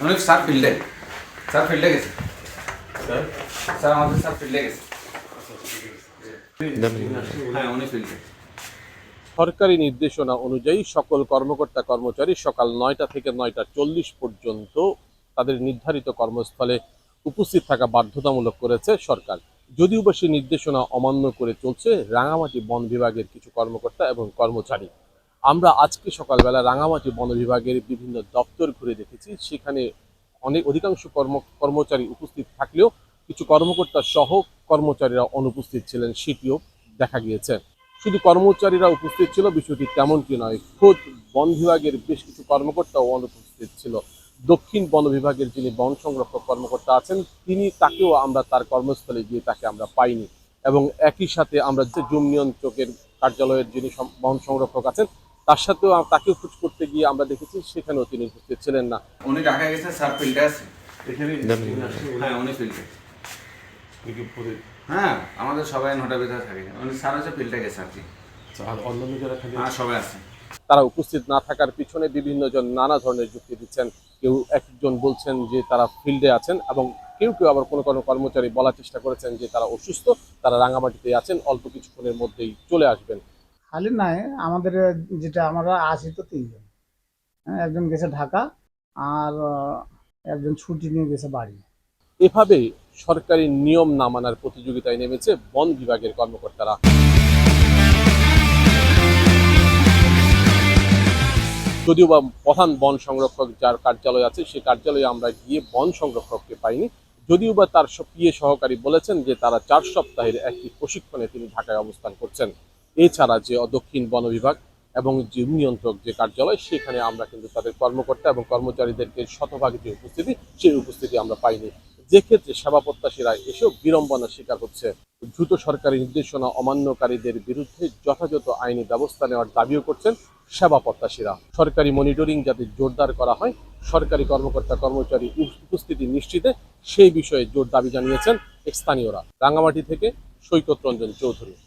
অনেক স্যার ফিল্ডে গেছে স্যার আমাদের স্যার ফিল্ডে গেছে হ্যাঁ উনি ফিল্ডে। সরকারি নির্দেশনা অনুযায়ী সকল কর্মকর্তা কর্মচারী সকাল 9টা থেকে 9টা 40 পর্যন্ত তাদের নির্ধারিত কর্মস্থলে উপস্থিত থাকা বাধ্যতামূলক করেছে সরকার। যদিও বা সেই নির্দেশনা অমান্য করে চলছে রাঙামাটি বন বিভাগের কিছু কর্মকর্তা এবং কর্মচারী। আমরা আজকে সকালবেলা রাঙামাটি বন বিভাগের বিভিন্ন দপ্তর ঘুরে দেখেছি, সেখানে অধিকাংশ কর্মচারী উপস্থিত থাকলেও কিছু কর্মকর্তা সহ কর্মচারীরা অনুপস্থিত ছিলেন, সেটিও দেখা গিয়েছে। শুধু কর্মচারীরা উপস্থিত ছিল বিষয়টি তেমনটি নয়, খোদ বন বিভাগের বেশ কিছু কর্মকর্তাও অনুপস্থিত ছিল। দক্ষিণ বন বিভাগের যিনি বন সংরক্ষক কর্মকর্তা আছেন তাকেও আমরা তার কর্মস্থলে গিয়ে তাকে আমরা পাইনি। এবং একই সাথে আমরা যে জুম নিয়ন্ত্রকের কার্যালয়ের যিনি বন সংরক্ষক আছেন তাকেও খোঁজ করতে গিয়ে আমরা দেখেছি সেখানেও তিনি উপস্থিত ছিলেন না। উনি ঢাকা গেছে, স্যার ফিল্ডে আছে। হ্যাঁ উনি ফিল্ডে। হ্যাঁ আমাদের সবাই 9টার ভিতরে থাকে, উনি স্যার হচ্ছে ফিল্ডে গেছে আর কি। আর অন্যান্য যারা খালি হ্যাঁ সবাই আছে। তারা উপস্থিত না থাকার পিছনে বিভিন্ন জন নানা ধরনের যুক্তি দিচ্ছেন। কেউ একজন বলছেন যে তারা ফিল্ডে আছেন, এবং কেউ কেউ আবার কোনো কোনো কর্মচারী বলার চেষ্টা করেছেন যে তারা অসুস্থ, তারা রাঙামাটিতে আছেন, অল্প কিছুক্ষণের মধ্যেই চলে আসবেন। খালি নাই, আমাদের যেটা আমরা আছি তো 3 জন। হ্যাঁ, একজন গেছে ঢাকা, আর একজন ছুটি নিয়ে গেছে বাড়ি। এভাবে সরকারি নিয়ম না মানার প্রতিযোগিতায় নেমেছে বন বিভাগের কর্মকর্তারা। যদিও বা প্রধান বন সংরক্ষক যার কার্যালয় আছে সেই কার্যালয়ে আমরা গিয়ে বন সংরক্ষককে পাইনি। যদিও বা তার পিএ সহকারী বলেছেন যে তারা 4 সপ্তাহের একটি প্রশিক্ষণে তিনি ঢাকায় অবস্থান করছেন। এছাড়া যে দক্ষিণ বন বিভাগ এবং যে নিয়ন্ত্রক যে কার্যালয়, সেখানে আমরা কিন্তু তাদের কর্মকর্তা এবং কর্মচারীদেরকে শতভাগ যে উপস্থিতি, সেই উপস্থিতি আমরা পাইনি। যে ক্ষেত্রে সেবা প্রত্যাশীরা এসেও বিড়ম্বনার শিকার হচ্ছে। দ্রুত সরকারি নির্দেশনা অমান্যকারীদের বিরুদ্ধে যথাযথ আইনি ব্যবস্থা নেওয়ার দাবিও করছেন সেবা প্রত্যাশীরা। সরকারি মনিটরিং যাতে জোরদার করা হয়, সরকারি কর্মকর্তা কর্মচারী উপস্থিতি নিশ্চিতে সেই বিষয়ে জোর দাবি জানিয়েছেন স্থানীয়রা। রাঙামাটি থেকে সৈকত রঞ্জন চৌধুরী।